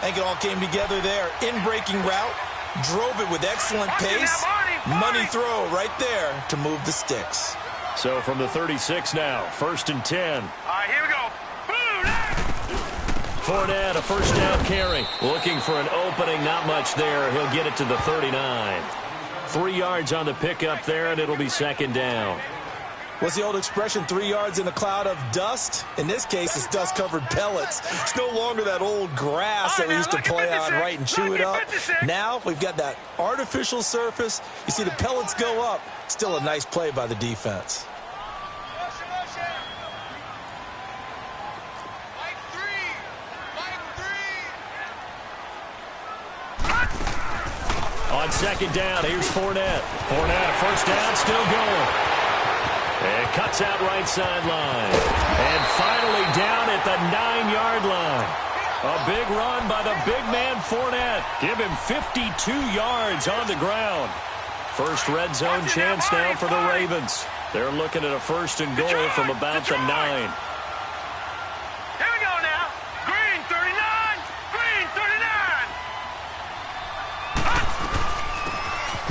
I think it all came together there. In-breaking route, drove it with excellent pace. Money throw right there to move the sticks. So from the 36 now, 1st and 10. All right, here we go. Fournette, a first down carry. Looking for an opening, not much there. He'll get it to the 39. 3 yards on the pickup there, and it'll be 2nd down. What's the old expression, 3 yards in a cloud of dust? In this case, it's dust-covered pellets. It's no longer that old grass that we used to play on, right, and chew it up. Now we've got that artificial surface. You see the pellets go up. Still a nice play by the defense. On 2nd down, here's Fournette. Fournette, first down, still going. And cuts out right sideline. And finally down at the 9-yard line. A big run by the big man Fournette. Give him 52 yards on the ground. First red zone chance now for the Ravens. They're looking at a 1st and goal from about the 9. Here we go now. Green 39. Green 39.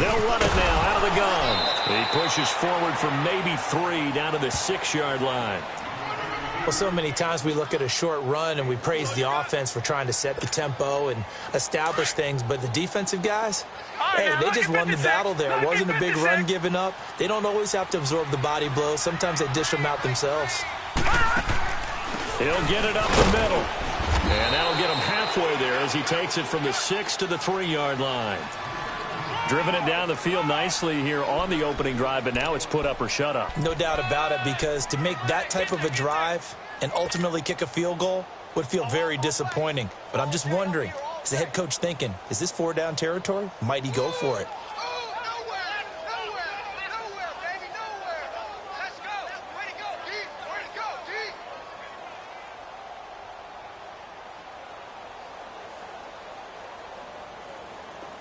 They'll run it now out of the gun. He pushes forward for maybe 3 down to the 6-yard line. Well, so many times we look at a short run and we praise the offense for trying to set the tempo and establish things, but the defensive guys, hey, they just won the battle there. It wasn't a big run given up. They don't always have to absorb the body blows. Sometimes they dish them out themselves. He'll get it up the middle. And that'll get him halfway there as he takes it from the 6 to the 3-yard line. Driven it down the field nicely here on the opening drive, but now it's put up or shut up. No doubt about it, because to make that type of a drive and ultimately kick a field goal would feel very disappointing. But I'm just wondering, is the head coach thinking, is this 4-down territory? Might he go for it?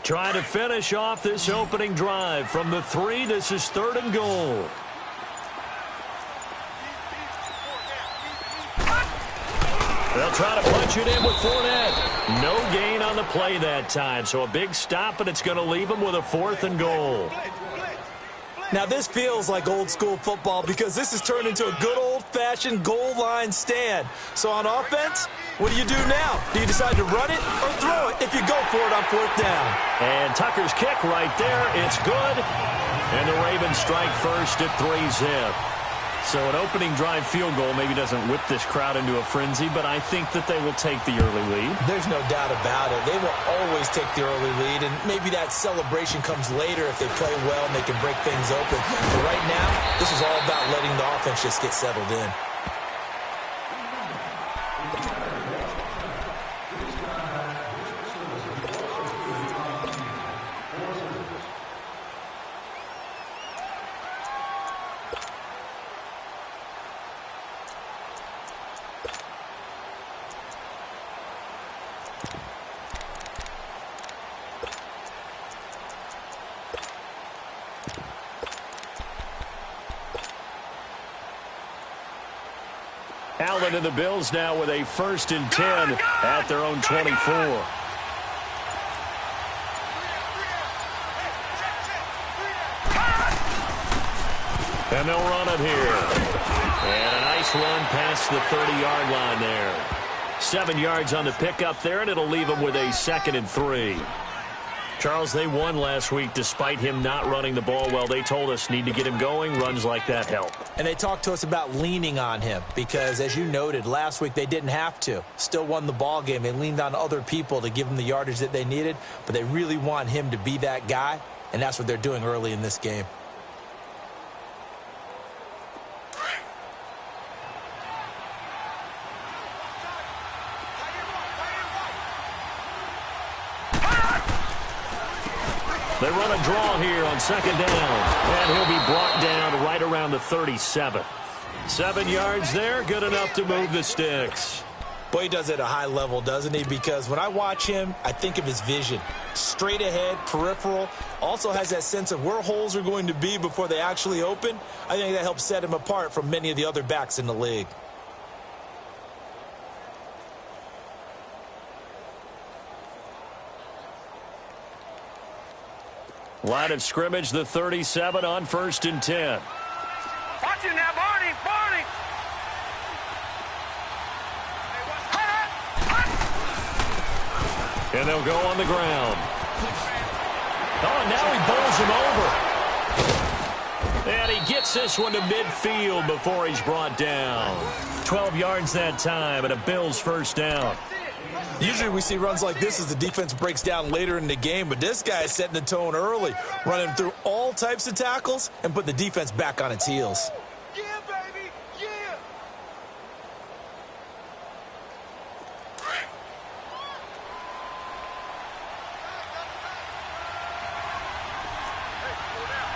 Trying to finish off this opening drive from the 3. This is 3rd and goal. They'll try to punch it in with Fournette. No gain on the play that time, so a big stop, and it's going to leave them with a 4th and goal. Now, this feels like old-school football because this has turned into a good old-fashioned goal line stand. So on offense, what do you do now? Do you decide to run it or throw it if you go for it on 4th down? And Tucker's kick right there. It's good. And the Ravens strike first at 3-zip. So an opening drive field goal maybe doesn't whip this crowd into a frenzy, but I think that they will take the early lead. There's no doubt about it. They will always take the early lead, and maybe that celebration comes later if they play well and they can break things open. But right now, this is all about letting the offense just get settled in. Allen and the Bills now with a 1st and 10 at their own 24. And they'll run it here. And a nice run past the 30-yard line there. 7 yards on the pickup there, and it'll leave them with a 2nd and 3. Charles, they won last week despite him not running the ball well. They told us need to get him going. Runs like that help. And they talked to us about leaning on him because, as you noted, last week they didn't have to. Still won the ball game. They leaned on other people to give them the yardage that they needed, but they really want him to be that guy, and that's what they're doing early in this game. They run a draw here on 2nd down, and he'll be brought down right around the 37. 7 yards there, good enough to move the sticks. Boy, he does it at a high level, doesn't he? Because when I watch him, I think of his vision. Straight ahead, peripheral, also has that sense of where holes are going to be before they actually open. I think that helps set him apart from many of the other backs in the league. Line of scrimmage, the 37 on 1st and 10. Watch it now, Barney. Barney. And they'll go on the ground. Oh, and now he bowls him over. And he gets this one to midfield before he's brought down. 12 yards that time and a Bills first down. Usually we see runs like this as the defense breaks down later in the game, but this guy is setting the tone early, running through all types of tackles and put the defense back on its heels. Yeah, baby. Yeah.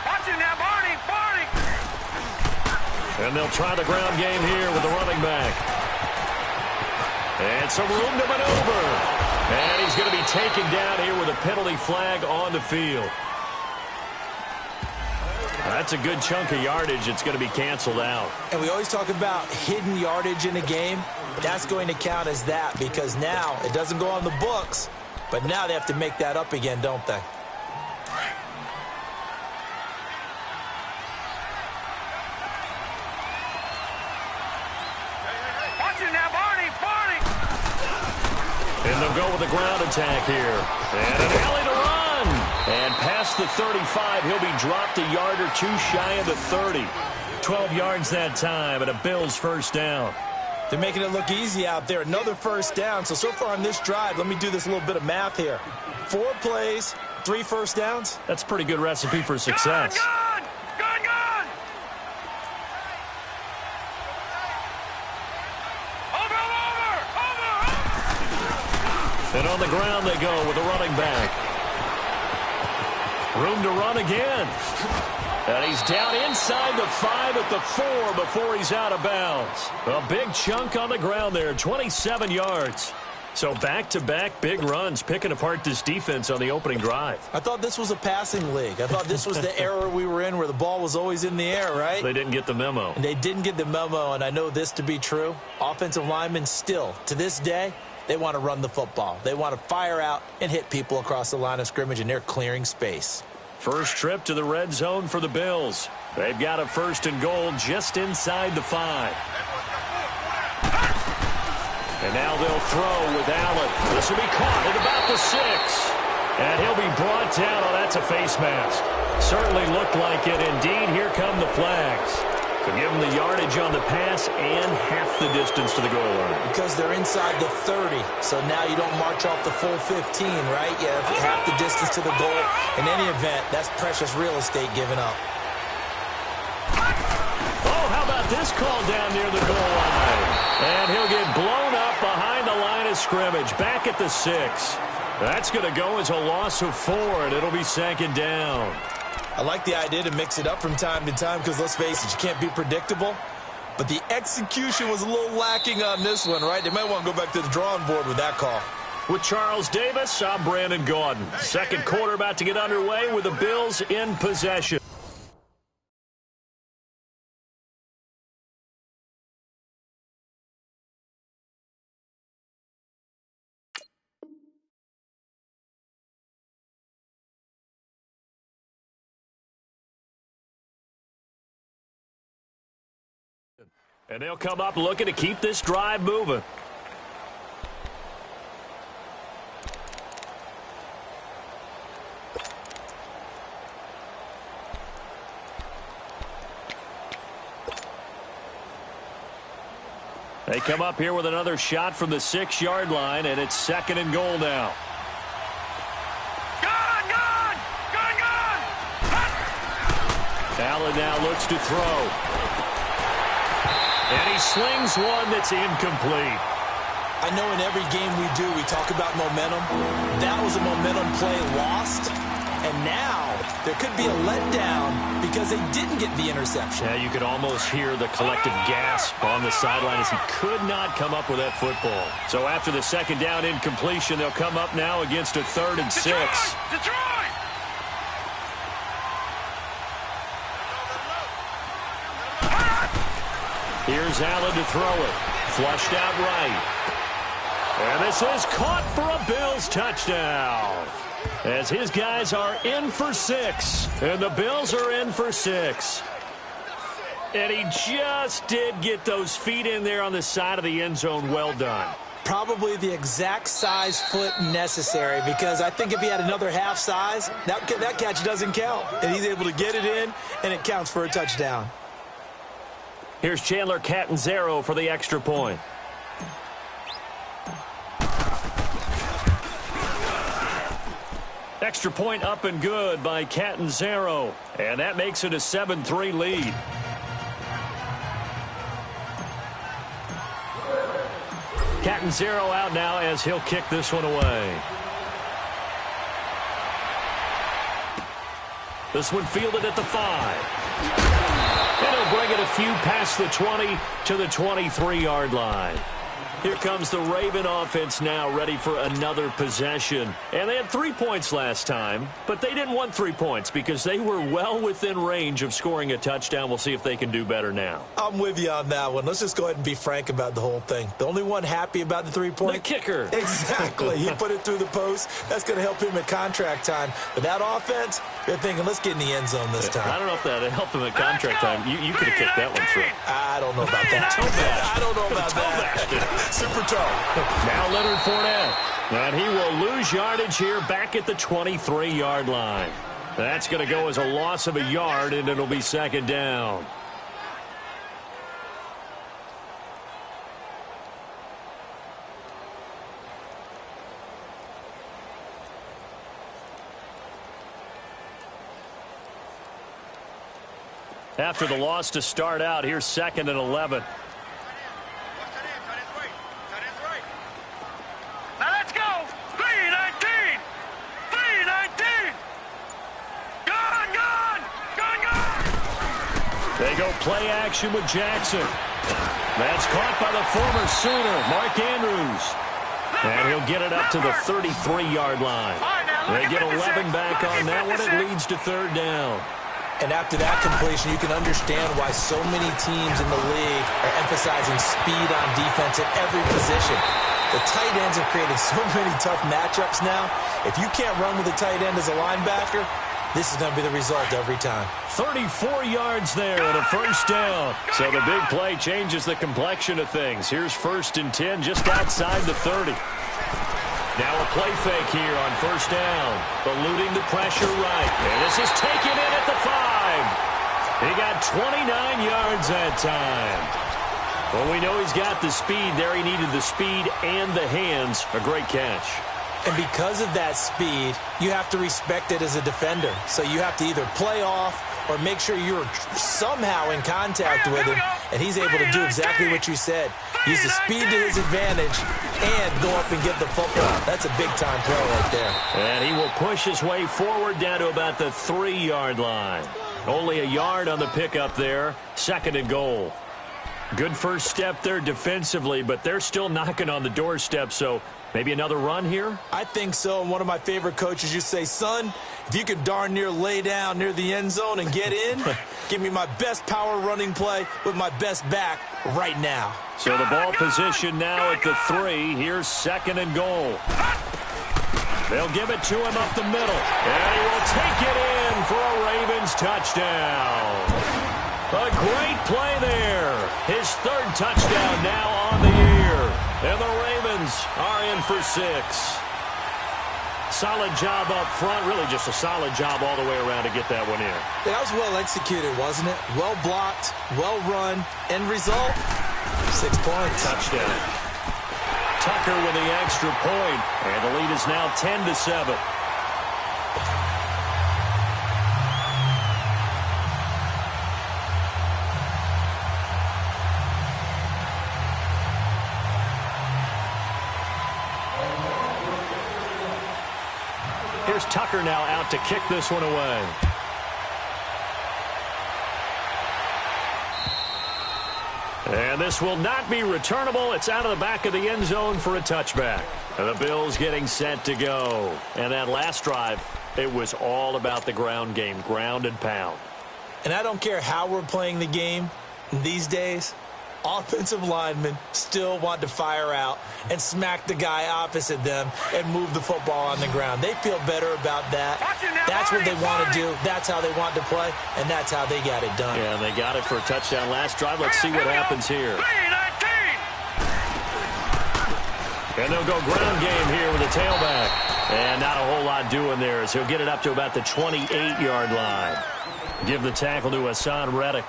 Watch it now, Barney. Barney. And they'll try the ground game here with the running back. And some room to maneuver. And he's going to be taken down here with a penalty flag on the field. That's a good chunk of yardage. It's going to be canceled out. And we always talk about hidden yardage in a game. That's going to count as that because now it doesn't go on the books, but now they have to make that up again, don't they? Watch it now, Barney. Barney. And they'll go with a ground attack here. And an alley to run. And past the 35, he'll be dropped a yard or two shy of the 30. 12 yards that time and a Bills first down. They're making it look easy out there. Another first down. So far on this drive, let me do this little bit of math here. 4 plays, 3 first downs. That's a pretty good recipe for success. Gun. Gun, gun. Over. And on the ground they go with a running back. Room to run again. And he's down inside the 5 at the 4 before he's out of bounds. A big chunk on the ground there, 27 yards. So back-to-back big runs, picking apart this defense on the opening drive. I thought this was a passing league. I thought this was the era we were in where the ball was always in the air, right? They didn't get the memo. And they didn't get the memo, and I know this to be true. Offensive linemen still, to this day, they want to run the football. They want to fire out and hit people across the line of scrimmage, and they're clearing space. First trip to the red zone for the Bills. They've got a 1st and goal just inside the 5. And now they'll throw with Allen. This will be caught at about the 6. And he'll be brought down. Oh, that's a face mask. Certainly looked like it. Indeed, here come the flags. To give them the yardage on the pass and half the distance to the goal line. Because they're inside the 30, so now you don't march off the full 15, right? You have half the distance to the goal. In any event, that's precious real estate given up. Oh, how about this call down near the goal line? And he'll get blown up behind the line of scrimmage, back at the 6. That's going to go as a loss of 4, and it'll be 2nd down. I like the idea to mix it up from time to time because, let's face it, you can't be predictable. But the execution was a little lacking on this one, right? They might want to go back to the drawing board with that call. With Charles Davis, I'm Brandon Gaudin. Second quarter about to get underway with the Bills in possession. And they'll come up looking to keep this drive moving. They come up here with another shot from the 6-yard line, and it's 2nd and goal now. Gun. Allen now looks to throw. And he slings one that's incomplete. I know in every game we do, we talk about momentum. That was a momentum play lost. And now there could be a letdown because they didn't get the interception. Yeah, you could almost hear the collective gasp on the sideline as he could not come up with that football. So after the 2nd down incompletion, they'll come up now against a 3rd and 6. Detroit! Here's Allen to throw it. Flushed out right. And this is caught for a Bills touchdown. as his guys are in for 6, and the Bills are in for 6. And he just did get those feet in there on the side of the end zone. Well done. Probably the exact size foot necessary, because I think if he had another half size, that catch doesn't count. And he's able to get it in, and it counts for a touchdown. Here's Chandler Catanzaro for the extra point. Extra point up and good by Catanzaro. And that makes it a 7-3 lead. Catanzaro out now as he'll kick this one away. This one fielded at the 5. And he'll bring it a few past the 20 to the 23-yard line. Here comes the Raven offense now, ready for another possession. And they had 3 points last time, but they didn't want 3 points because they were well within range of scoring a touchdown. We'll see if they can do better now. I'm with you on that one. Let's just go ahead and be frank about the whole thing. The only one happy about the 3-point? The kicker. Exactly. He put it through the post. That's going to help him at contract time. But that offense, they're thinking, let's get in the end zone this time. I don't know if that helped him at contract time. You could have kicked that one through. I don't know about that. I don't know about that. Super toe. Now Leonard Fournette. And he will lose yardage here back at the 23-yard line. That's going to go as a loss of a yard, and it'll be second down. After the loss to start out, here's 2nd and 11. Now let's go. 3-19. 3-19. Gone. They go play action with Jackson. That's caught by the former Sooner, Mark Andrews. And he'll get it up to the 33-yard line. They get 11 back on that one. It leads to third down. And after that completion, you can understand why so many teams in the league are emphasizing speed on defense at every position. The tight ends have created so many tough matchups now. If you can't run with a tight end as a linebacker, this is going to be the result every time. 34 yards there and a first down. So the big play changes the complexion of things. Here's 1st and 10 just outside the 30. Now a play fake here on first down. Eluding the pressure right. And this is taken in at the 5. He got 29 yards that time. Well, we know he's got the speed there. He needed the speed and the hands. A great catch. And because of that speed, you have to respect it as a defender. So you have to either play off or make sure you're somehow in contact with him. And he's able to do exactly what you said. Use the speed to his advantage and go up and get the football. That's a big-time play right there. And he will push his way forward down to about the 3-yard line. Only a yard on the pickup there. 2nd and goal. Good first step there defensively, but they're still knocking on the doorstep, so maybe another run here? I think so. And one of my favorite coaches, you say, son, if you could darn near lay down near the end zone and get in, give me my best power running play with my best back right now. So the ball position now at the 3. Here's 2nd and goal. They'll give it to him up the middle. And he will take it in for a Ravens touchdown. A great play there. His 3rd touchdown now on the year. And the Ravens are in for 6. Solid job up front. Really just a solid job all the way around to get that one in. That was well executed, wasn't it? Well blocked, well run. End result, 6 points. Touchdown. Tucker with the extra point. And the lead is now 10-7. Here's Tucker now out to kick this one away. And this will not be returnable. It's out of the back of the end zone for a touchback. And the Bills getting set to go. And that last drive, it was all about the ground game, ground and pound. And I don't care how we're playing the game these days, offensive linemen still want to fire out and smack the guy opposite them and move the football on the ground. They feel better about that. That's what they want to do. That's how they want to play, and that's how they got it done. Yeah, they got it for a touchdown last drive. Let's see what happens here. And they'll go ground game here with a tailback. And not a whole lot doing there as he'll get it up to about the 28-yard line. Give the tackle to Hassan Reddick.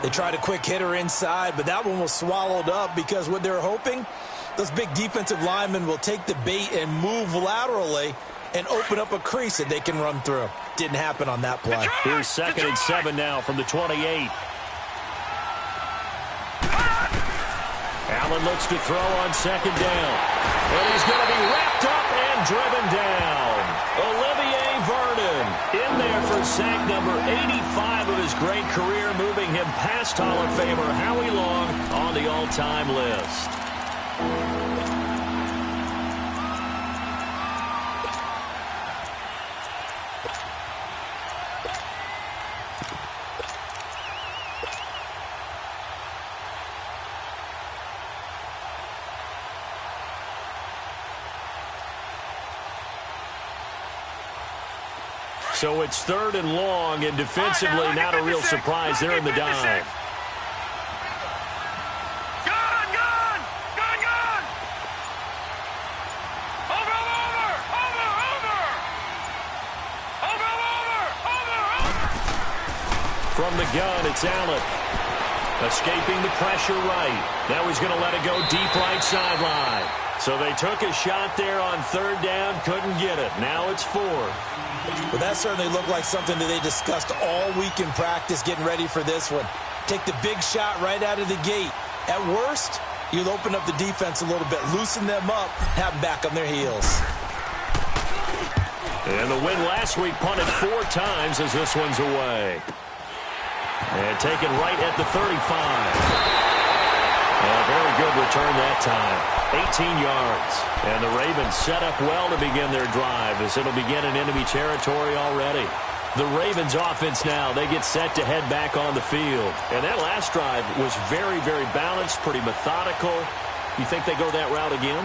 They tried a quick hitter inside, but that one was swallowed up because what they're hoping, those big defensive linemen will take the bait and move laterally and open up a crease that they can run through. Didn't happen on that play. Here's 2nd and 7 now from the 28. Allen looks to throw on 2nd down. And he's going to be wrapped up and driven down. Olivier Vernon in there for sack number 85 of his great career, moving him past Hall of Famer Howie Long on the all-time list. So it's 3rd and long, and defensively not a real surprise. They're in the dime. From the gun, it's Allen. Escaping the pressure right. Now he's going to let it go deep right sideline. So they took a shot there on 3rd down, couldn't get it. Now it's 4th. Well, that certainly looked like something that they discussed all week in practice getting ready for this one. Take the big shot right out of the gate. At worst, you'll open up the defense a little bit, loosen them up, have them back on their heels. And the win last week punted 4 times as this one's away. And taken right at the 35. A very good return that time. 18 yards. And the Ravens set up well to begin their drive as it'll begin in enemy territory already. The Ravens offense now, they get set to head back on the field. And that last drive was very, very balanced, pretty methodical. You think they go that route again?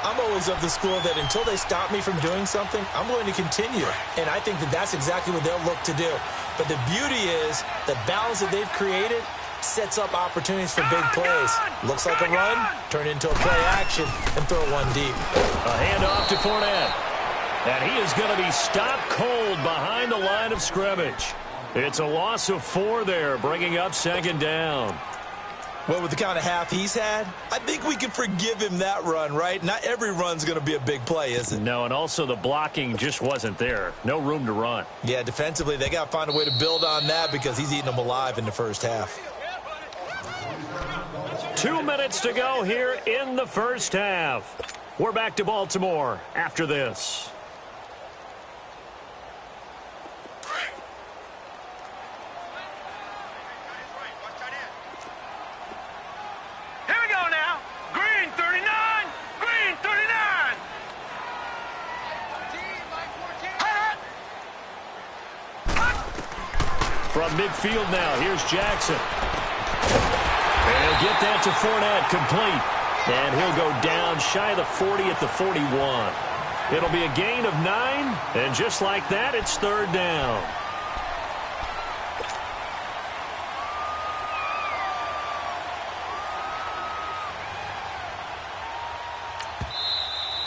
I'm always of the school that until they stop me from doing something, I'm going to continue. And I think that that's exactly what they'll look to do. But the beauty is the balance that they've created sets up opportunities for big plays. Looks like a run, turn into a play action, and throw one deep. A handoff to Fournette. And he is going to be stopped cold behind the line of scrimmage. It's a loss of 4 there, bringing up 2nd down. Well, with the kind of half he's had, I think we can forgive him that run, right? Not every run's going to be a big play, is it? No, and also the blocking just wasn't there. No room to run. Yeah, defensively, they got to find a way to build on that because he's eating them alive in the first half. 2 minutes to go here in the first half. We're back to Baltimore after this. Here we go now. Green 39. Green 39. From midfield now, here's Jackson. And get that to Fournette, complete. And he'll go down shy of the 40 at the 41. It'll be a gain of 9, and just like that, it's 3rd down.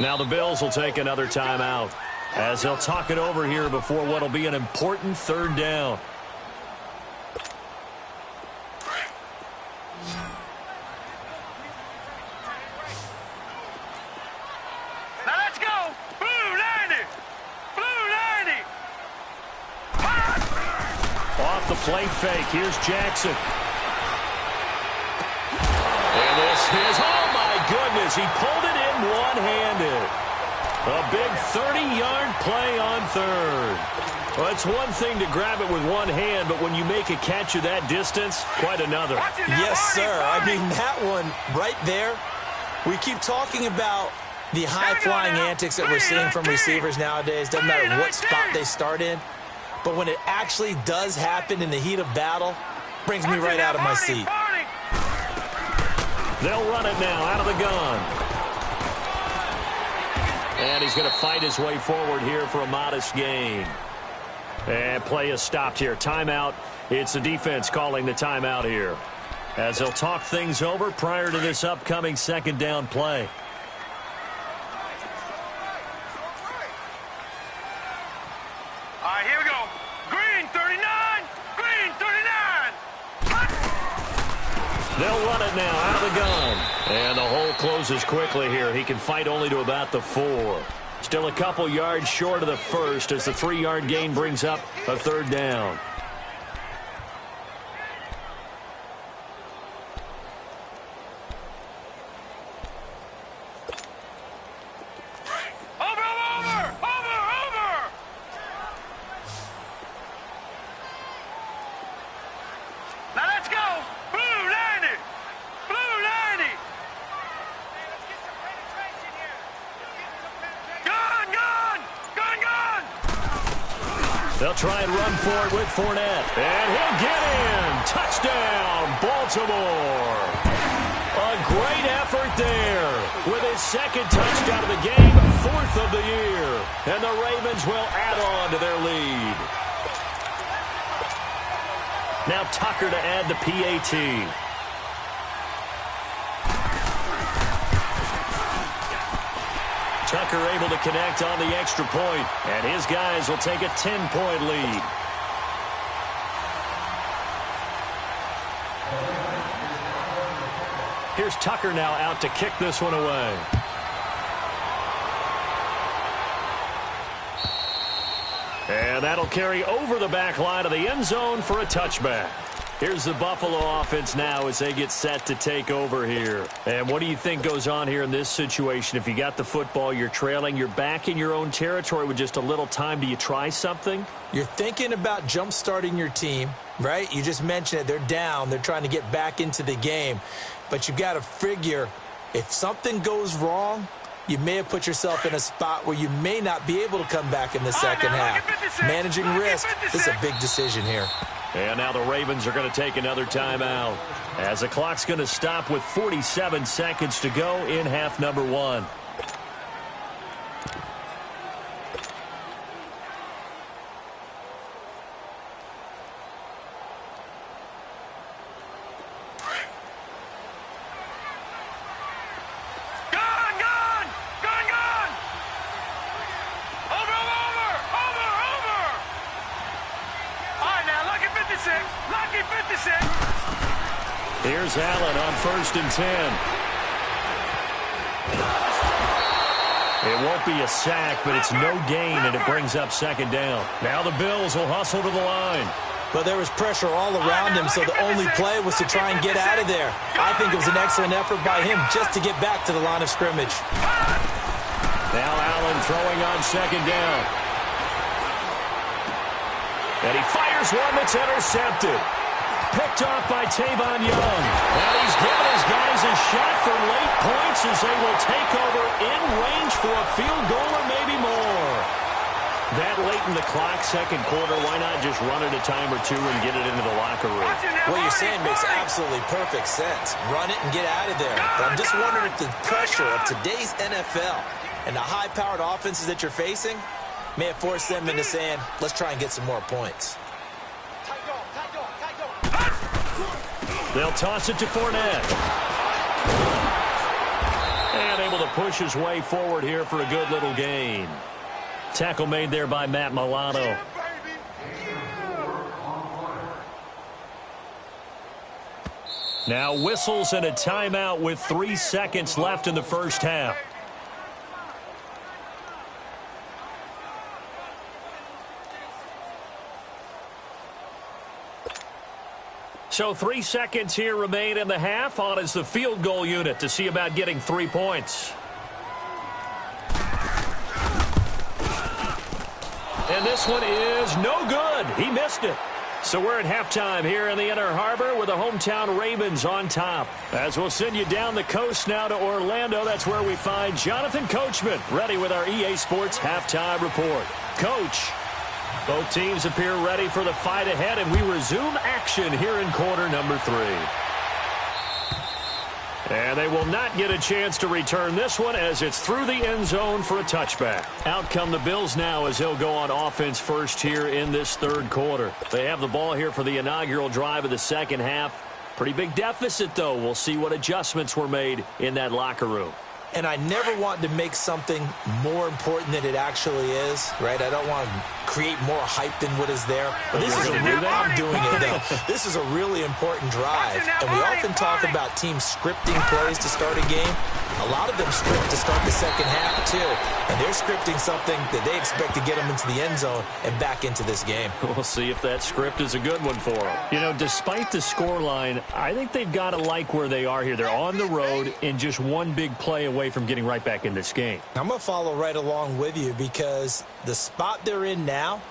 Now the Bills will take another timeout as they'll talk it over here before what will be an important 3rd down. Play fake. Here's Jackson. And this is, oh my goodness, he pulled it in one-handed. A big 30-yard play on 3rd. Well, it's one thing to grab it with one hand, but when you make a catch of that distance, quite another. Yes, sir. I mean, that one right there, we keep talking about the high-flying antics that we're seeing from receivers nowadays. Doesn't matter what spot they start in. But when it actually does happen in the heat of battle, brings me right out of my seat. They'll run it now out of the gun. And he's going to fight his way forward here for a modest gain. And play is stopped here. Timeout. It's the defense calling the timeout here, as they'll talk things over prior to this upcoming second down play. All right, here we go. Green 39. Green 39. They'll run it now out of the gun. And the hole closes quickly here. He can fight only to about the 4. Still a couple yards short of the first as the 3-yard gain brings up a third down. They'll try and run for it with Fournette. And he'll get in. Touchdown, Baltimore. A great effort there with his second touchdown of the game, 4th of the year. And the Ravens will add on to their lead. Now Tucker to add the PAT. Tucker able to connect on the extra point, and his guys will take a 10-point lead. Here's Tucker now out to kick this one away. And that'll carry over the back line of the end zone for a touchback. Here's the Buffalo offense now as they get set to take over here. And what do you think goes on here in this situation? If you got the football, you're trailing, you're back in your own territory with just a little time. Do you try something? You're thinking about jump-starting your team, right? You just mentioned it. They're down. They're trying to get back into the game. But you've got to figure if something goes wrong, you may have put yourself in a spot where you may not be able to come back in the second half. Managing risk, this is a big decision here. And now the Ravens are going to take another timeout as the clock's going to stop with 47 seconds to go in half number 1. Here's Allen on 1st and 10. It won't be a sack, but it's no gain, and it brings up second down. Now the Bills will hustle to the line. But there was pressure all around him, so the only play was to try and get out of there. I think it was an excellent effort by him just to get back to the line of scrimmage. Now Allen throwing on second down. And he fires one that's intercepted. Picked off by Tavon Young. And he's given his guys a shot for late points as they will take over in range for a field goal or maybe more. That late in the clock, second quarter, why not just run it a time or two and get it into the locker room? What you're saying makes absolutely perfect sense. Run it and get out of there. But I'm just wondering if the pressure of today's NFL and the high-powered offenses that you're facing may have forced them into saying, let's try and get some more points. They'll toss it to Fournette. And able to push his way forward here for a good little gain. Tackle made there by Matt Milano. Now whistles and a timeout with 3 seconds left in the first half. So 3 seconds here remain in the half. On is the field goal unit to see about getting 3 points. And this one is no good. He missed it. So we're at halftime here in the Inner Harbor with the hometown Ravens on top. As we'll send you down the coast now to Orlando, that's where we find Jonathan Coachman ready with our EA Sports halftime report. Coach. Both teams appear ready for the fight ahead, and we resume action here in quarter number 3. And they will not get a chance to return this one as it's through the end zone for a touchback. Out come the Bills now as he'll go on offense first here in this third quarter. They have the ball here for the inaugural drive of the second half. Pretty big deficit, though. We'll see what adjustments were made in that locker room. And I never want to make something more important than it actually is, right? I don't want to create more hype than what is there. But this is I'm doing it, though. This is a really important drive. And we often talk about teams scripting plays to start a game. A lot of them script to start the second half, too. And they're scripting something that they expect to get them into the end zone and back into this game. We'll see if that script is a good one for them. You know, despite the scoreline, I think they've got to like where they are here. They're on the road and just one big play away from getting right back in this game. I'm going to follow right along with you because the spot they're in now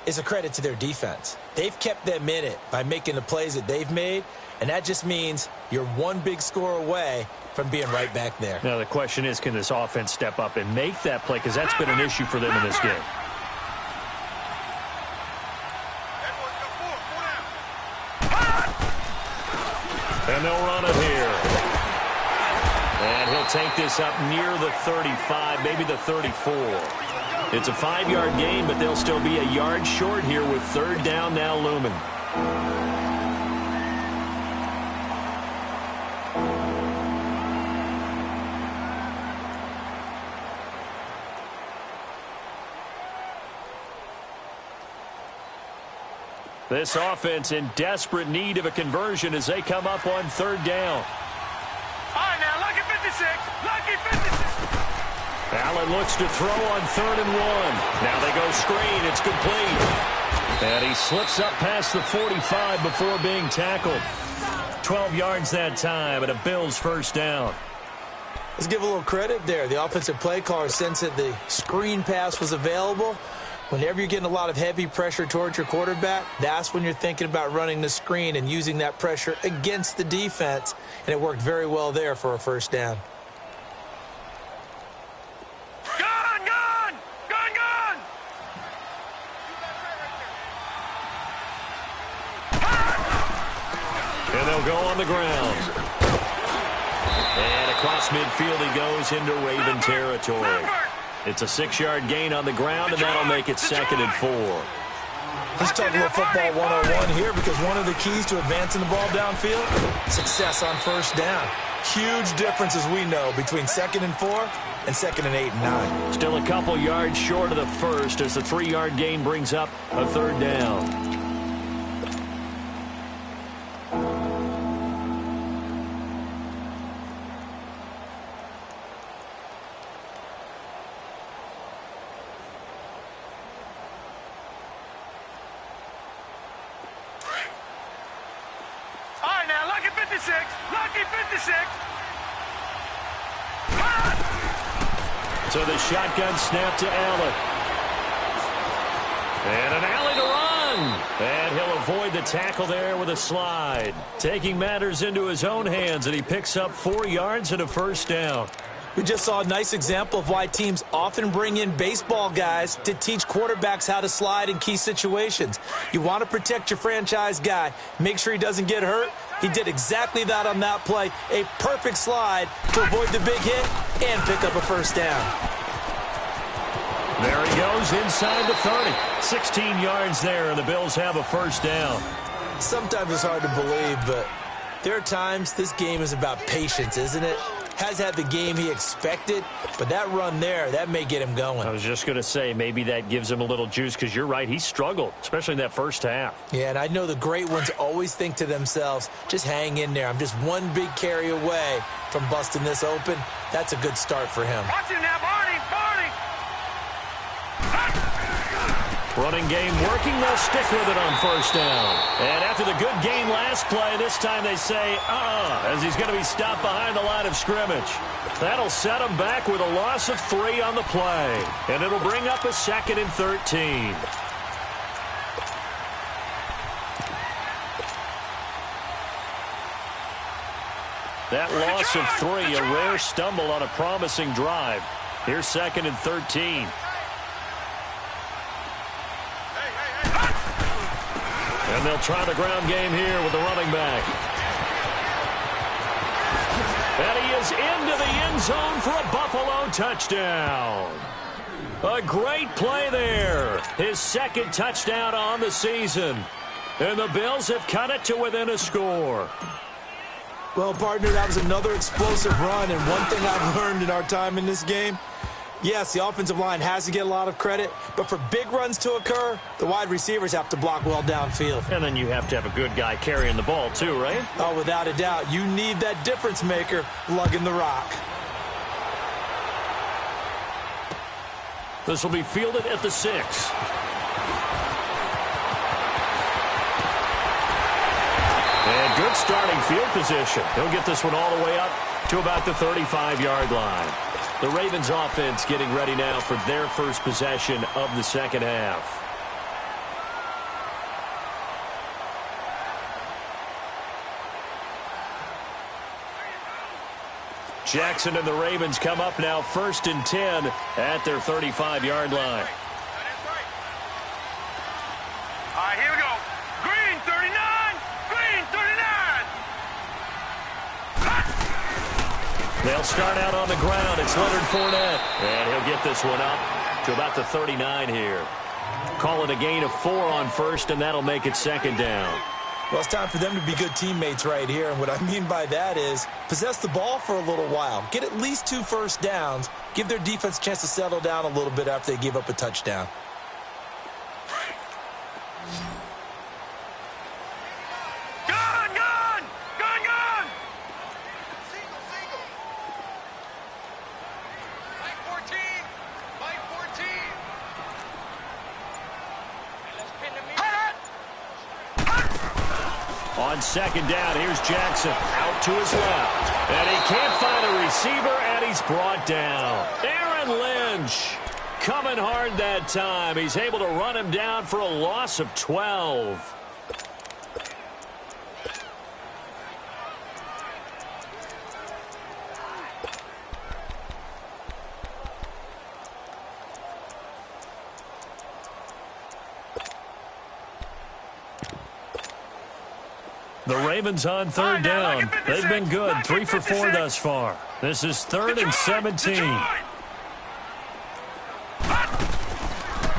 is a credit to their defense. They've kept them in it by making the plays that they've made, and that just means you're one big score away from being right back there. Now, the question is, can this offense step up and make that play? Because that's been an issue for them in this game. And they'll run it here. And he'll take this up near the 35, maybe the 34. It's a 5-yard gain, but they'll still be a yard short here with third down now looming. This offense in desperate need of a conversion as they come up on third down. All right, now, lucky 56. Lucky 56. Allen looks to throw on 3rd and 1. Now they go screen. It's complete. And he slips up past the 45 before being tackled. 12 yards that time and a Bills first down. Let's give a little credit there. The offensive play caller sensed that the screen pass was available. Whenever you're getting a lot of heavy pressure towards your quarterback, that's when you're thinking about running the screen and using that pressure against the defense. And it worked very well there for a first down. Gone, gone, gone, gone. And they'll go on the ground. And across midfield he goes into Raven territory. It's a 6-yard gain on the ground, and that'll make it 2nd and 4. Let's talk a little football 101 here because one of the keys to advancing the ball downfield, success on first down. Huge difference, as we know, between 2nd and 4 and 2nd and 8 and 9. Still a couple yards short of the first as the 3-yard gain brings up a third down. Lucky 56. So the shotgun snap to Allen. And an alley to run. And he'll avoid the tackle there with a slide. Taking matters into his own hands, and he picks up 4 yards and a first down. We just saw a nice example of why teams often bring in baseball guys to teach quarterbacks how to slide in key situations. You want to protect your franchise guy. Make sure he doesn't get hurt. He did exactly that on that play. A perfect slide to avoid the big hit and pick up a first down. There he goes inside the 30. 16 yards there, and the Bills have a first down. Sometimes it's hard to believe, but there are times this game is about patience, isn't it? Has had the game he expected, but that run there, that may get him going. I was just going to say, maybe that gives him a little juice because you're right, he struggled, especially in that first half. Yeah, and I know the great ones always think to themselves, just hang in there. I'm just one big carry away from busting this open. That's a good start for him. Watch him now, Barney, Barney. Running game working, they'll stick with it on first down. And after the good gain last play, this time they say, as he's going to be stopped behind the line of scrimmage. That'll set him back with a loss of 3 on the play. And it'll bring up a 2nd and 13. That loss of 3, a rare stumble on a promising drive. Here's 2nd and 13. And they'll try the ground game here with the running back. And he is into the end zone for a Buffalo touchdown. A great play there. His second touchdown on the season. And the Bills have cut it to within a score. Well, partner, that was another explosive run, and one thing I've learned in our time in this game, yes, the offensive line has to get a lot of credit, but for big runs to occur, the wide receivers have to block well downfield. And then you have to have a good guy carrying the ball too, right? Oh, without a doubt. You need that difference maker lugging the rock. This will be fielded at the 6. And good starting field position. He'll get this one all the way up to about the 35-yard line. The Ravens offense getting ready now for their first possession of the second half. Jackson and the Ravens come up now 1st and 10 at their 35-yard line. All right, here we go. Green 39. Green 39. They'll start out on the ground. It's Leonard Fournette. And he'll get this one up to about the 39 here. Call it a gain of 4 on 1st, and that'll make it 2nd down. Well, it's time for them to be good teammates right here. And what I mean by that is possess the ball for a little while. Get at least 2 first downs. Give their defense a chance to settle down a little bit after they give up a touchdown. Gun, gun! Gun, gun! Single, single. Mike 14. Mike 14. Let's pin the meter. On 2nd down, here's Jackson out to his left. And he can't find a receiver, and he's brought down. Aaron Lynch coming hard that time. He's able to run him down for a loss of 12. The Ravens on 3rd down. They've been good, 3 for 4 thus far. This is 3rd and 17.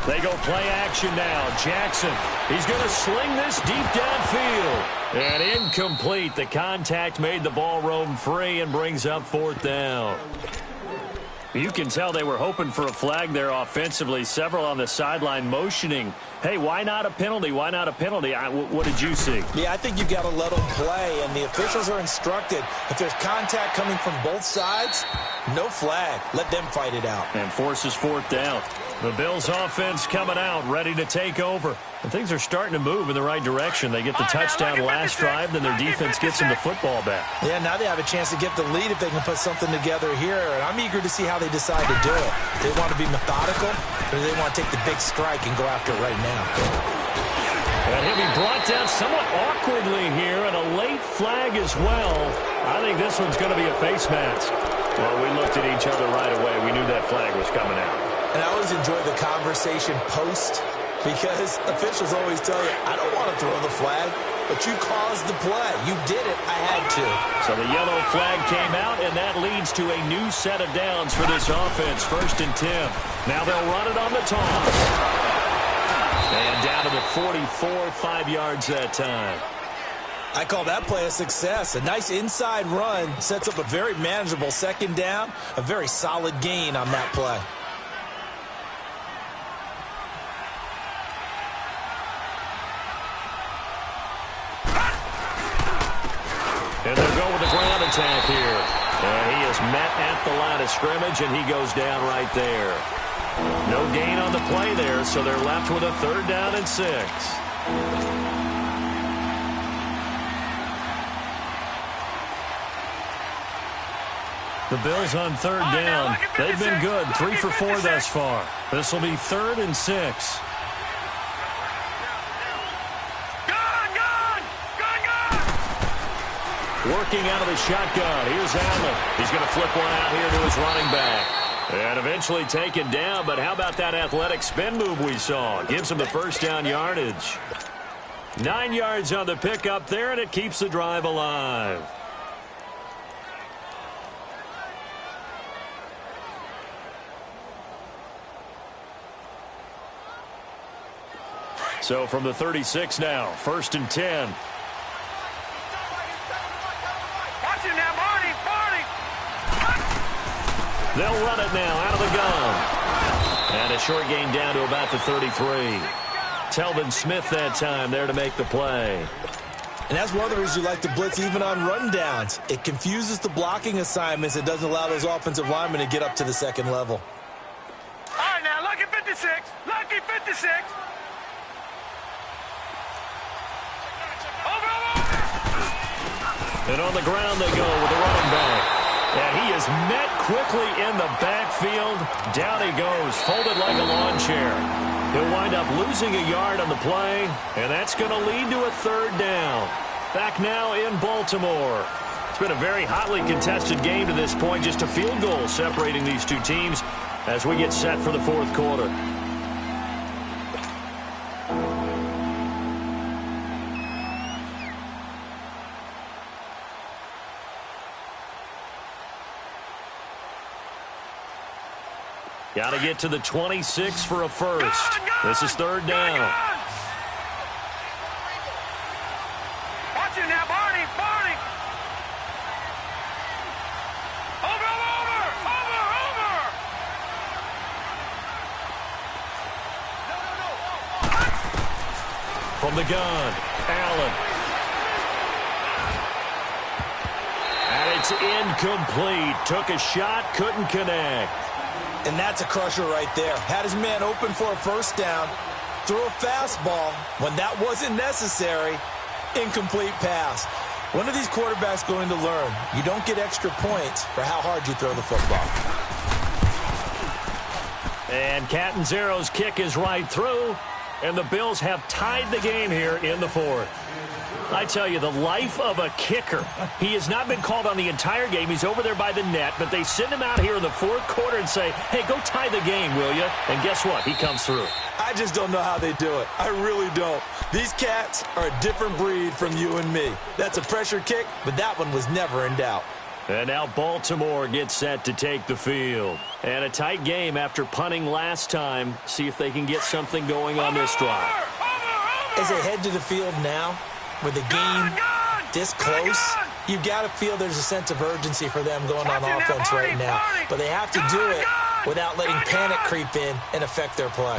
They go play action now. Jackson, he's going to sling this deep downfield. And incomplete. The contact made the ball roam free and brings up 4th down. You can tell they were hoping for a flag there offensively. Several on the sideline motioning. Hey, why not a penalty? Why not a penalty? What did you see? Yeah, I think you've got to let them play, and the officials are instructed. If there's contact coming from both sides, no flag. Let them fight it out. And forces 4th down. The Bills offense coming out, ready to take over. And things are starting to move in the right direction. They get the touchdown last drive, then their defense gets them the football back. Yeah, now they have a chance to get the lead if they can put something together here. And I'm eager to see how they decide to do it. They want to be methodical, or they want to take the big strike and go after it right now. And he'll be brought down somewhat awkwardly here, and a late flag as well. I think this one's going to be a face mask. Well, we looked at each other right away. We knew that flag was coming out. And I always enjoy the conversation post, because officials always tell you, I don't want to throw the flag, but you caused the play. You did it. I had to. So the yellow flag came out, and that leads to a new set of downs for this offense. 1st and 10. Now they'll run it on the toss. And down to the 44, 5 yards that time. I call that play a success. A nice inside run sets up a very manageable 2nd down. A very solid gain on that play. And they'll go with the ground attack here. And he is met at the line of scrimmage, and he goes down right there. No gain on the play there, so they're left with a 3rd down and 6. The Bills on 3rd down. They've been good, 3 for 4 thus far. This will be 3rd and 6. Working out of the shotgun. Here's Allen. He's going to flip one out here to his running back. And eventually taken down, but how about that athletic spin move we saw? Gives him the 1st down yardage. 9 yards on the pickup there, and it keeps the drive alive. So from the 36 now, 1st and 10. Watch it now, Barney. Barney. They'll run it now out of the gun. And a short gain down to about the 33. Telvin Smith that time there to make the play. And that's one of the reasons you like to blitz even on rundowns. It confuses the blocking assignments. It doesn't allow those offensive linemen to get up to the second level. All right, now, lucky 56. Lucky 56. Over. And on the ground they go with the running back. And he is met quickly in the backfield. Down he goes, folded like a lawn chair. He'll wind up losing a yard on the play, and that's going to lead to a 3rd down. Back now in Baltimore. It's been a very hotly contested game to this point. Just a field goal separating these two teams as we get set for the 4th quarter. Got to get to the 26 for a first. This is 3rd down. Watch it now, Barney. Barney. Over. From the gun, Allen. And it's incomplete. Took a shot, couldn't connect. And that's a crusher right there. Had his man open for a 1st down, threw a fastball when that wasn't necessary, incomplete pass. When are these quarterbacks going to learn? You don't get extra points for how hard you throw the football. And Catanzaro's kick is right through, and the Bills have tied the game here in the 4th. I tell you, the life of a kicker. He has not been called on the entire game. He's over there by the net, but they send him out here in the 4th quarter and say, hey, go tie the game, will you? And guess what? He comes through. I just don't know how they do it. I really don't. These cats are a different breed from you and me. That's a pressure kick, but that one was never in doubt. And now Baltimore gets set to take the field. And a tight game after punting last time. See if they can get something going on this drive. As they head to the field now, with the game this close, you've got to feel there's a sense of urgency for them going on offense right now. But they have to do it without letting panic creep in and affect their play.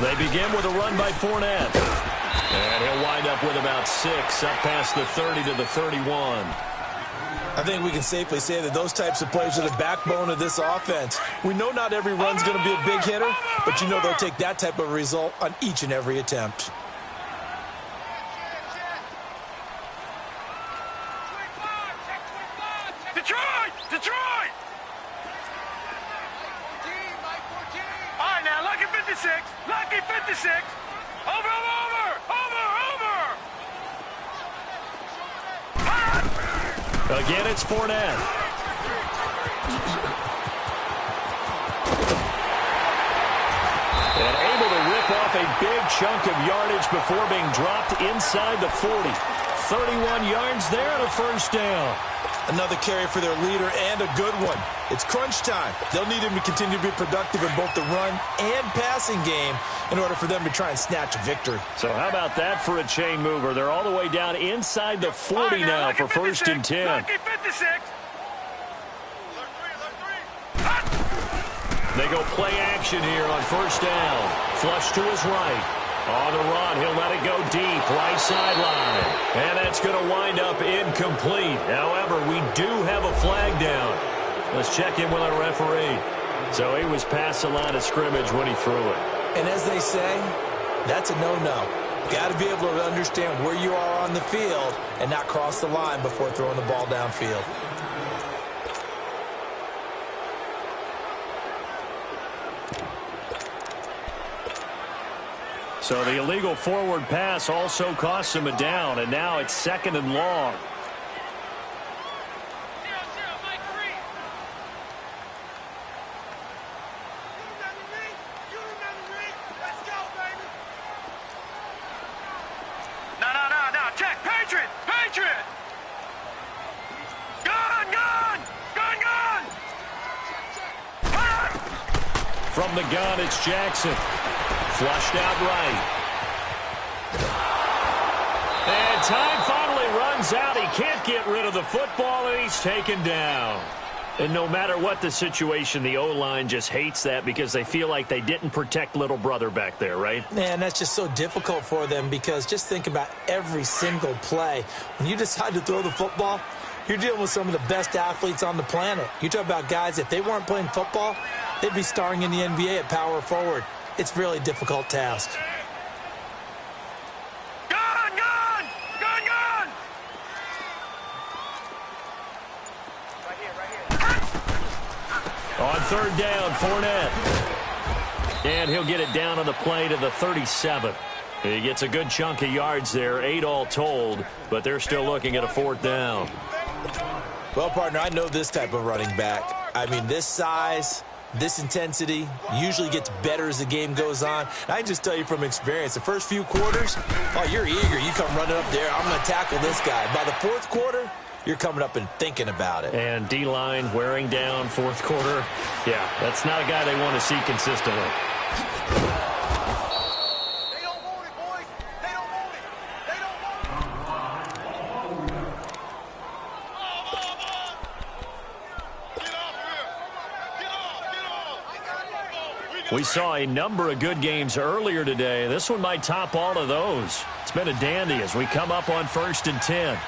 They begin with a run by Fournette. And he'll wind up with about 6, up past the 30 to the 31. I think we can safely say that those types of plays are the backbone of this offense. We know not every run's going to be a big hitter, but you know they'll take that type of result on each and every attempt. Detroit! All right, now, lucky 56. Lucky 56. Over. Again, it's Fournette. And able to rip off a big chunk of yardage before being dropped inside the 40. 31 yards there and a 1st down. Another carry for their leader and a good one. It's crunch time. They'll need him to continue to be productive in both the run and passing game in order for them to try and snatch a victory. So how about that for a chain mover? They're all the way down inside the 40 now for 1st and 10. Lucky 56. They go play action here on 1st down. Flush to his right. On the run, he'll let it go deep, right sideline. And that's going to wind up incomplete. However, we do have a flag down. Let's check in with our referee. So he was past the line of scrimmage when he threw it. And as they say, that's a no-no. Got to be able to understand where you are on the field and not cross the line before throwing the ball downfield. So the illegal forward pass also costs him a down, and now it's 2nd and long. No, check, Patriot! Gun! From the gun, it's Jackson. Flushed out right. And time finally runs out. He can't get rid of the football, and he's taken down. And no matter what the situation, the O-line just hates that because they feel like they didn't protect little brother back there, right? Man, that's just so difficult for them because just think about every single play. When you decide to throw the football, you're dealing with some of the best athletes on the planet. You talk about guys, if they weren't playing football, they'd be starring in the NBA at power forward. It's a really difficult task. On third down, Fournette. And he'll get it down on the play to the 37. He gets a good chunk of yards there, 8 all told, but they're still looking at a fourth down. Well, partner, I know this type of running back. I mean, this size, this intensity usually gets better as the game goes on. And I can just tell you from experience, the first few quarters, oh, you're eager. You come running up there, I'm going to tackle this guy. By the fourth quarter, you're coming up and thinking about it. And D-line wearing down fourth quarter. Yeah, that's not a guy they want to see consistently. They don't want it, boys. They don't want it. They don't want it. Get off here. We saw a number of good games earlier today. This one might top all of those. It's been a dandy as we come up on 1st and 10.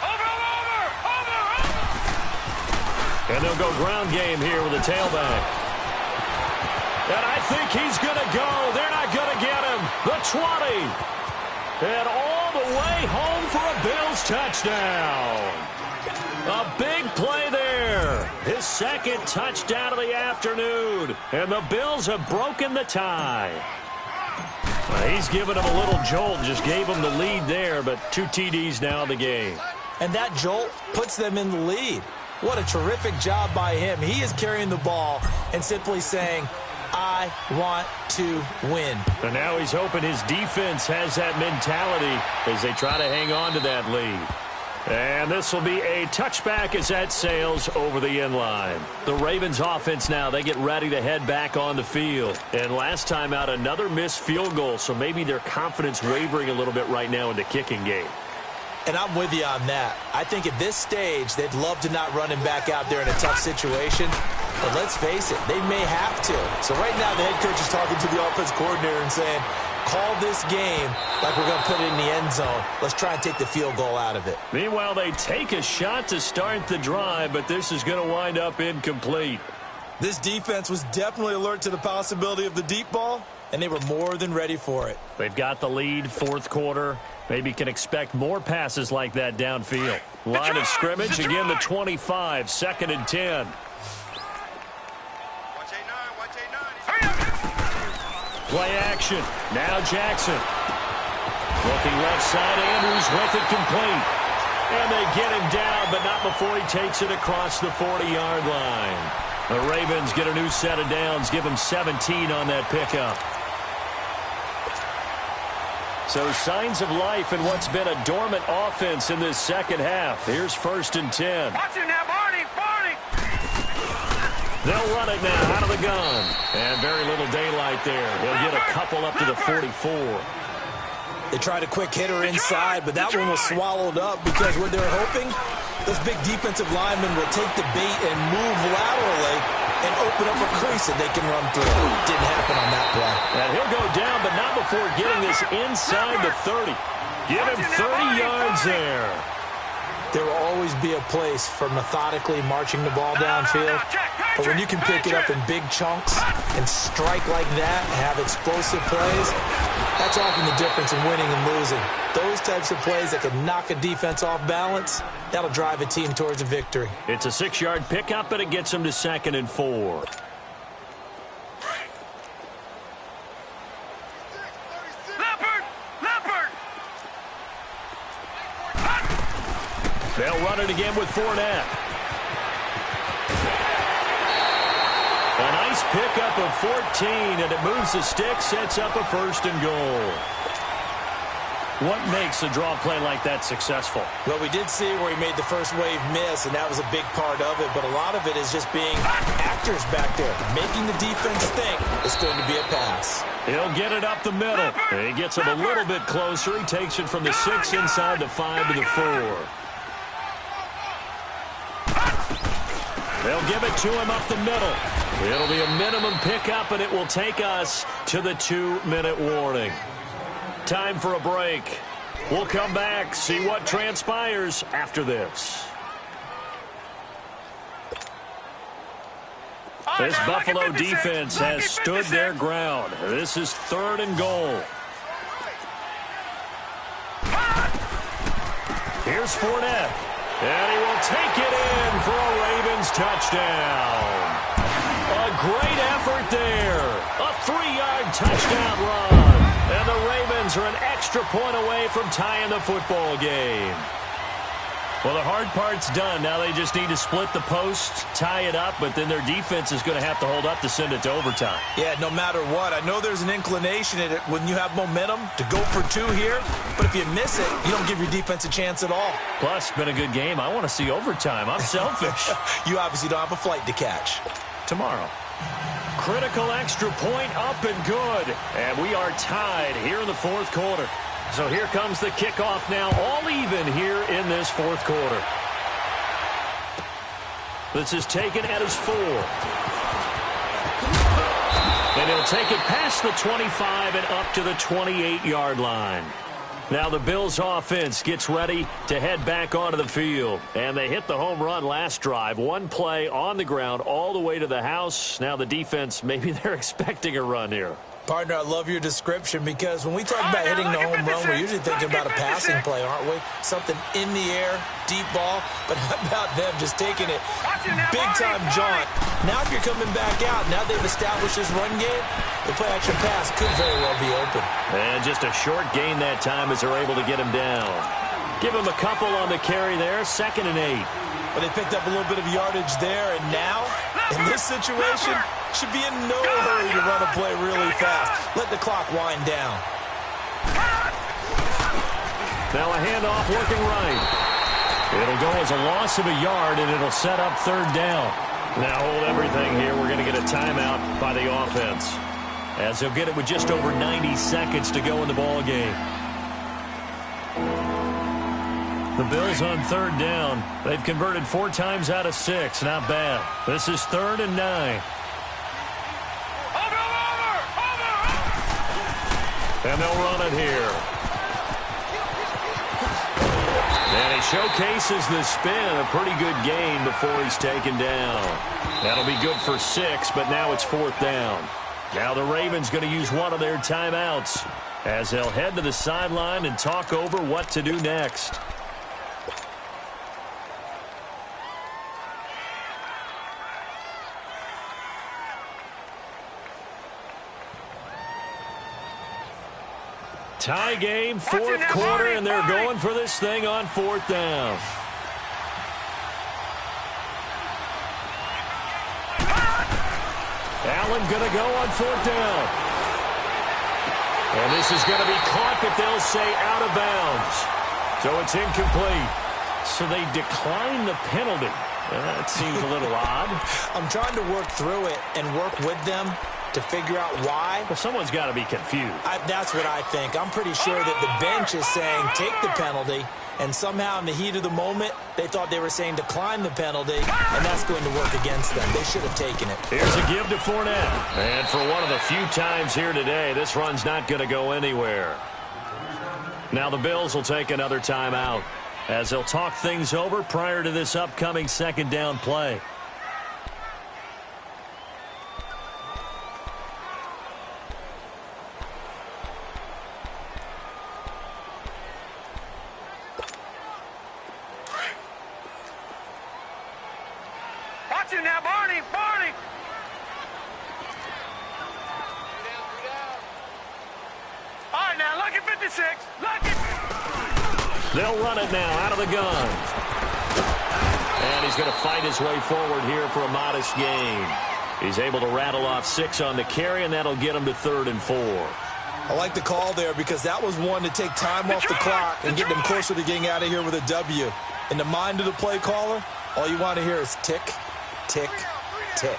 And they'll go ground game here with a tailback. And I think he's going to go. They're not going to get him. The 20. And all the way home for a Bills touchdown. A big play there. His second touchdown of the afternoon. And the Bills have broken the tie. Well, he's given him a little jolt. Just gave him the lead there, but 2 TDs now in the game. And that jolt puts them in the lead. What a terrific job by him. He is carrying the ball and simply saying, I want to win. And now he's hoping his defense has that mentality as they try to hang on to that lead. And this will be a touchback as that sails over the end line. The Ravens offense now, they get ready to head back on the field. And last time out, another missed field goal, so maybe their confidence wavering a little bit right now in the kicking game. And I'm with you on that. I think at this stage, they'd love to not run him back out there in a tough situation. But let's face it, they may have to. So right now, the head coach is talking to the offense coordinator and saying, call this game like we're going to put it in the end zone. Let's try and take the field goal out of it. Meanwhile, they take a shot to start the drive, but this is going to wind up incomplete. This defense was definitely alert to the possibility of the deep ball, and they were more than ready for it. They've got the lead, fourth quarter. Maybe can expect more passes like that downfield. Line of scrimmage, again the 25, 2nd and 10. Watch A9, watch A9. Play action. Now Jackson. Looking left side, Andrews with it complete. And they get him down, but not before he takes it across the 40-yard line. The Ravens get a new set of downs, give him 17 on that pickup. So signs of life in what's been a dormant offense in this second half. Here's 1st and 10. Watch him now, Barney, Barney. They'll run it now out of the gun. And very little daylight there. He'll get a couple up to the 44. They tried a quick hitter inside, but that one was swallowed up because what they're hoping, this big defensive lineman will take the bait and move laterally and open up a crease that they can run through. Didn't happen on that play. And he'll go down, but not before getting this inside the 30. Give him 30 yards there. There will always be a place for methodically marching the ball downfield. But when you can pick it up in big chunks and strike like that and have explosive plays, that's often the difference in winning and losing. Those types of plays that can knock a defense off balance, that'll drive a team towards a victory. It's a 6-yard pickup, but it gets them to 2nd and 4. They'll run it again with Fournette. A nice pickup of 14, and it moves the stick, sets up a 1st and goal. What makes a draw play like that successful? Well, we did see where he made the first wave miss, and that was a big part of it. But a lot of it is just being actors back there, making the defense think it's going to be a pass. He'll get it up the middle. He gets him a little bit closer. He takes it from the 6 inside the 5 to the 4. They'll give it to him up the middle. It'll be a minimum pickup, and it will take us to the 2-minute warning. Time for a break. We'll come back, see what transpires after this. This Buffalo defense has stood their ground. This is 3rd and goal. Here's Fournette. And he will take it in for a Ravens touchdown. A great effort there. A 3-yard touchdown run. And the Ravens are an extra point away from tying the football game. Well, the hard part's done. Now they just need to split the post, tie it up, but then their defense is going to have to hold up to send it to overtime. Yeah, no matter what. I know there's an inclination in it when you have momentum to go for 2 here, but if you miss it, you don't give your defense a chance at all. Plus, it's been a good game. I want to see overtime. I'm selfish. You obviously don't have a flight to catch. Tomorrow. Critical extra point up and good. And we are tied here in the 4th quarter. So here comes the kickoff now, all even here in this 4th quarter. This is taken at his 4. And he'll take it past the 25 and up to the 28-yard line. Now the Bills offense gets ready to head back onto the field. And they hit the home run last drive. 1 play on the ground all the way to the house. Now the defense, maybe they're expecting a run here. Partner, I love your description because when we talk about hitting the home run, we're usually thinking about a passing play, aren't we? Something in the air, deep ball. But how about them just taking it big-time jaunt? Now if you're coming back out, now they've established this run game, the play-action pass could very well be open. And just a short gain that time as they're able to get him down. Give him a couple on the carry there, 2nd and 8. But they picked up a little bit of yardage there, and now, in this situation, should be in no hurry to run a play really fast. Let the clock wind down. Now a handoff working right. It'll go as a loss of a yard, and it'll set up 3rd down. Now hold everything here. We're going to get a timeout by the offense, as they'll get it with just over 90 seconds to go in the ball game. The Bills on 3rd down. They've converted 4 times out of 6. Not bad. This is 3rd and 9. And they'll run it here. And he showcases the spin. A pretty good gain before he's taken down. That'll be good for 6, but now it's 4th down. Now the Ravens going to use one of their timeouts as they'll head to the sideline and talk over what to do next. Tie game, 4th quarter, and they're going for this thing on 4th down. Allen going to go on 4th down. And this is going to be caught, but they'll say out of bounds. So it's incomplete. So they decline the penalty. That seems a little odd. I'm trying to work through it and work with them to figure out why. Well, someone's got to be confused. That's what I think. I'm pretty sure that the bench is saying take the penalty, and somehow in the heat of the moment, they thought they were saying decline the penalty, and that's going to work against them. They should have taken it. Here's a give to Fournette. And for one of the few times here today, this run's not going to go anywhere. Now the Bills will take another timeout as they'll talk things over prior to this upcoming 2nd down play. Watch it now, Barney! Barney! All right, now, lucky 56. Lucky. They'll run it now out of the gun. And he's going to fight his way forward here for a modest gain. He's able to rattle off 6 on the carry, and that'll get him to 3rd and 4. I like the call there because that was one to take time off the clock and get them closer to getting out of here with a W. In the mind of the play caller, all you want to hear is tick, tick, tick.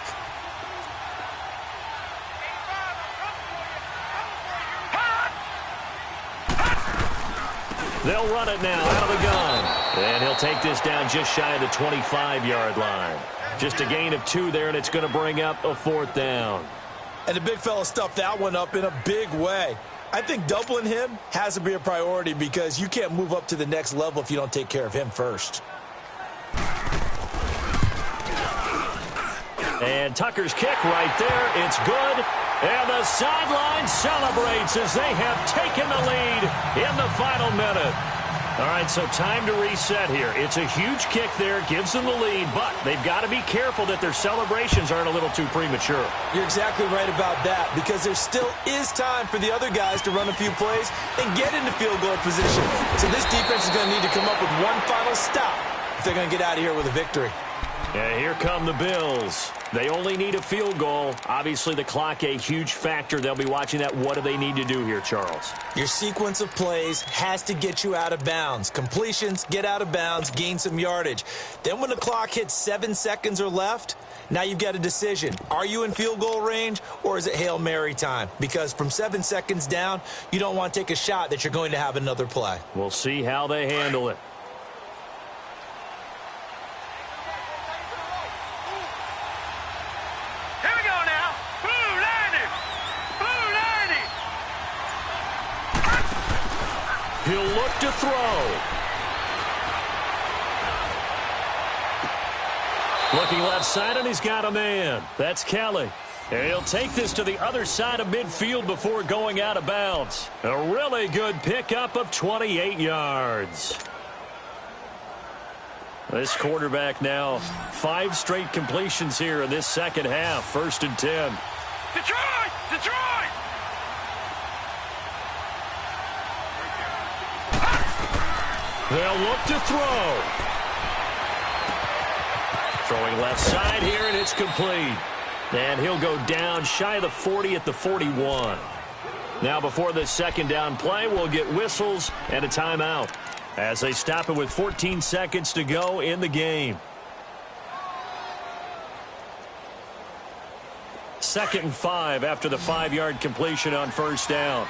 They'll run it now out of the gun. And he'll take this down just shy of the 25-yard line. Just a gain of 2 there, and it's going to bring up a 4th down. And the big fella stuffed that one up in a big way. I think doubling him has to be a priority because you can't move up to the next level if you don't take care of him first. And Tucker's kick right there. It's good. And the sideline celebrates as they have taken the lead in the final minute. All right, so time to reset here. It's a huge kick there, gives them the lead, but they've got to be careful that their celebrations aren't a little too premature. You're exactly right about that because there still is time for the other guys to run a few plays and get into field goal position. So this defense is going to need to come up with one final stop if they're going to get out of here with a victory. And here come the Bills. They only need a field goal. Obviously, the clock a huge factor. They'll be watching that. What do they need to do here, Charles? Your sequence of plays has to get you out of bounds. Completions, get out of bounds, gain some yardage. Then when the clock hits 7 seconds or left, now you've got a decision. Are you in field goal range or is it Hail Mary time? Because from 7 seconds down, you don't want to take a shot that you're going to have another play. We'll see how they handle it. He'll look to throw. Looking left side, and he's got a man. That's Kelly. And he'll take this to the other side of midfield before going out of bounds. A really good pickup of 28 yards. This quarterback now 5 straight completions here in this second half. 1st and 10. Detroit! Detroit! They'll look to throw. Throwing left side here, and it's complete. And he'll go down shy of the 40 at the 41. Now before this second down play, we'll get whistles and a timeout as they stop it with 14 seconds to go in the game. 2nd and 5 after the 5-yard completion on 1st down.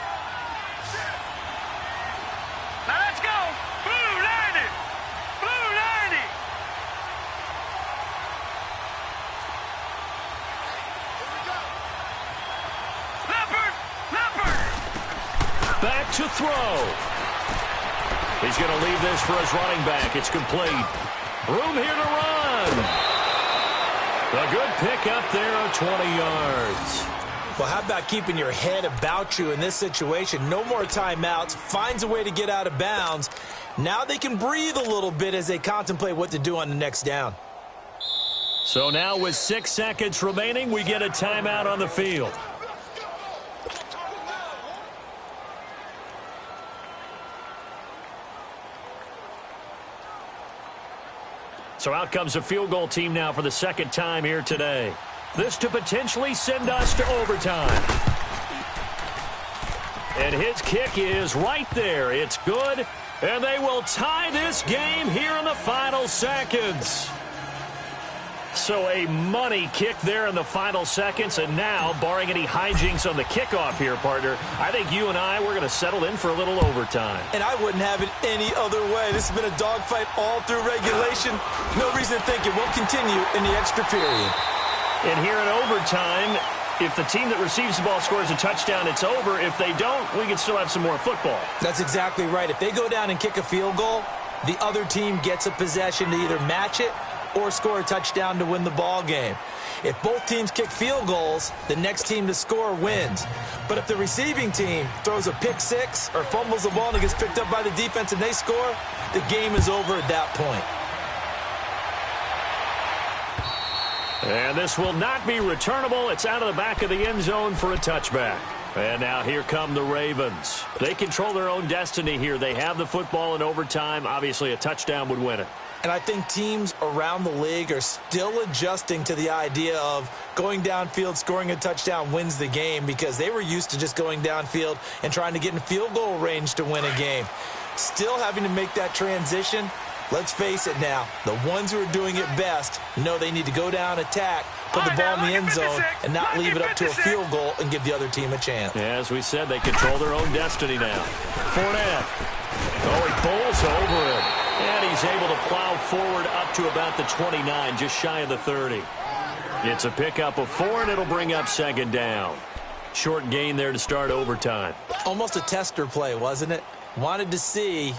Back to throw. He's going to leave this for his running back. It's complete. Room here to run. A good pickup there of 20 yards. Well, how about keeping your head about you in this situation? No more timeouts. Finds a way to get out of bounds. Now they can breathe a little bit as they contemplate what to do on the next down. So now with 6 seconds remaining, we get a timeout on the field. So out comes a field goal team now for the 2nd time here today. This to potentially send us to overtime. And his kick is right there. It's good. And they will tie this game here in the final seconds. So a money kick there in the final seconds. And now, barring any hijinks on the kickoff here, partner, I think you and I, we're going to settle in for a little overtime. And I wouldn't have it any other way. This has been a dogfight all through regulation. No reason to think it won't continue in the extra period. And here in overtime, if the team that receives the ball scores a touchdown, it's over. If they don't, we can still have some more football. That's exactly right. If they go down and kick a field goal, the other team gets a possession to either match it or score a touchdown to win the ball game. If both teams kick field goals, the next team to score wins. But if the receiving team throws a pick six or fumbles the ball and it gets picked up by the defense and they score, the game is over at that point. And this will not be returnable. It's out of the back of the end zone for a touchback. And now here come the Ravens. They control their own destiny here. They have the football in overtime. Obviously, a touchdown would win it. And I think teams around the league are still adjusting to the idea of going downfield, scoring a touchdown wins the game because they were used to just going downfield and trying to get in field goal range to win a game. Still having to make that transition, Let's face it now, the ones who are doing it best know they need to go down, attack, put the ball in the end zone, and not leave it up to a field goal and give the other team a chance. Yeah, as we said, they control their own destiny now. Fournette. Oh, he bowls over it. And he's able to plow forward up to about the 29, just shy of the 30. It's a pickup of 4, and it'll bring up second down. Short gain there to start overtime. Almost a tester play, wasn't it? Wanted to see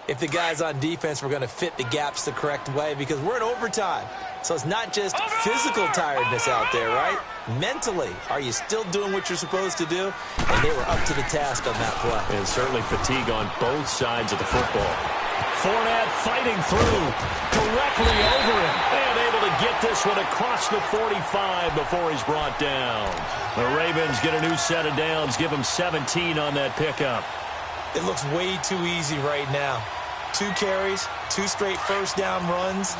if the guys on defense were going to fit the gaps the correct way, because we're in overtime. So it's not just physical tiredness out there, right? Mentally, are you still doing what you're supposed to do? And they were up to the task on that play. And certainly fatigue on both sides of the football. Fournette fighting through, directly over him, and able to get this one across the 45 before he's brought down. The Ravens get a new set of downs, give him 17 on that pickup. It looks way too easy right now. 2 carries, 2 straight first down runs.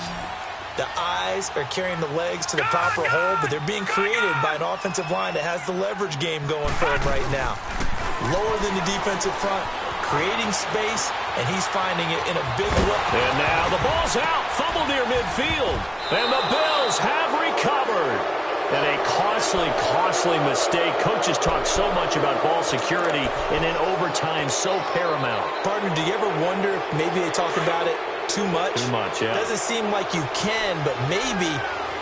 The eyes are carrying the legs to the proper hole, but they're being created by an offensive line that has the leverage game going for him right now. Lower than the defensive front, creating space, and he's finding it in a big way. And now the ball's out, fumble near midfield, and the Bills have recovered. And a costly mistake. Coaches talk so much about ball security, and in overtime, so paramount. Partner, do you ever wonder if maybe they talk about it too much? Too much, yeah. Doesn't seem like you can, but maybe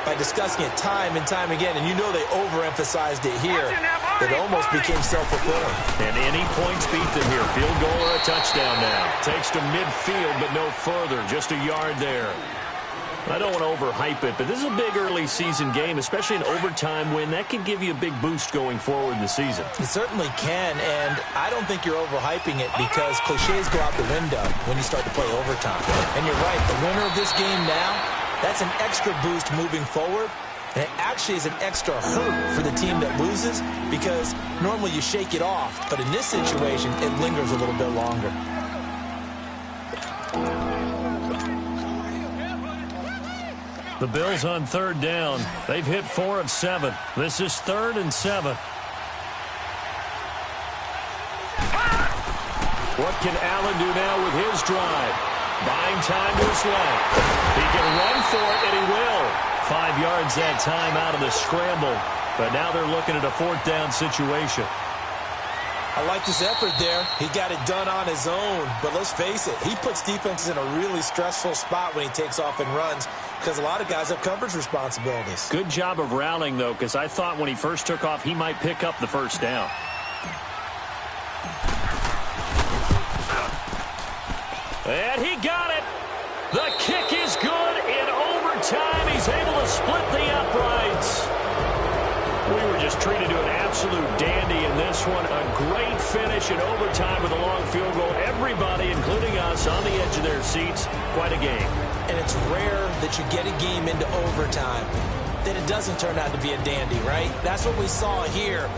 by discussing it time and time again, and you know they overemphasized it here, it almost became self-fulfilling. And any points beat them here. Field goal or a touchdown now. Takes to midfield, but no further. Just a yard there. I don't want to overhype it, but this is a big early season game, especially an overtime win. That could give you a big boost going forward in the season. It certainly can, and I don't think you're overhyping it because cliches go out the window when you start to play overtime. And you're right, the winner of this game now, that's an extra boost moving forward. And it actually is an extra hurt for the team that loses because normally you shake it off. But in this situation, it lingers a little bit longer. The Bills on third down. They've hit 4 of 7. This is 3rd and 7. What can Allen do now with his drive? Buying time to his left. He can run for it, and he will. 5 yards that time out of the scramble. But now they're looking at a 4th down situation. I like this effort there. He got it done on his own. But let's face it, he puts defenses in a really stressful spot when he takes off and runs because a lot of guys have coverage responsibilities. Good job of rallying, though, because I thought when he first took off, he might pick up the first down. And he got it. The kick is good in overtime. He's able to split the uprights. We were just treated to an absolute dandy in this one. A great finish in overtime with a long field goal. Everybody, including us, on the edge of their seats. Quite a game. And it's rare that you get a game into overtime that it doesn't turn out to be a dandy, right? That's what we saw here.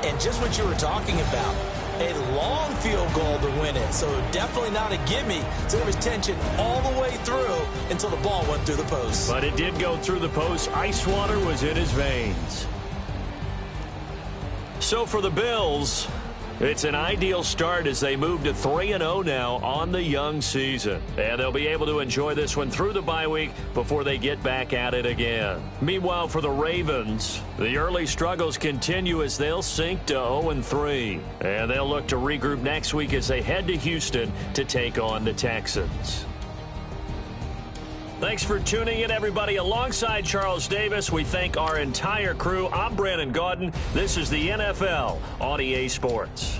And just what you were talking about, a long field goal to win it. So definitely not a gimme. So there was tension all the way through until the ball went through the post. But it did go through the post. Ice water was in his veins. So for the Bills, it's an ideal start as they move to 3-0 now on the young season. And they'll be able to enjoy this one through the bye week before they get back at it again. Meanwhile, for the Ravens, the early struggles continue as they'll sink to 0-3. And they'll look to regroup next week as they head to Houston to take on the Texans. Thanks for tuning in, everybody. Alongside Charles Davis, we thank our entire crew. I'm Brandon Gaudin. This is the NFL on EA Sports.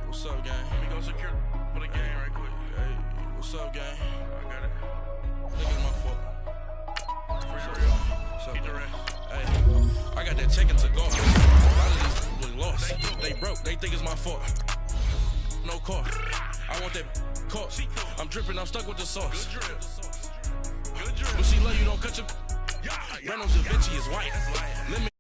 What's up, gang? Let me go secure for the game right quick. Hey, what's up, gang? I got it. Look at my fault. For real. What's up, the rest. Hey, I got that chicken to go. A lot of these people lost. They broke. They think it's my fault. no car. I want that car. I'm dripping, I'm stuck with the sauce. When she love you, don't cut your. Brand Da Vinci is white.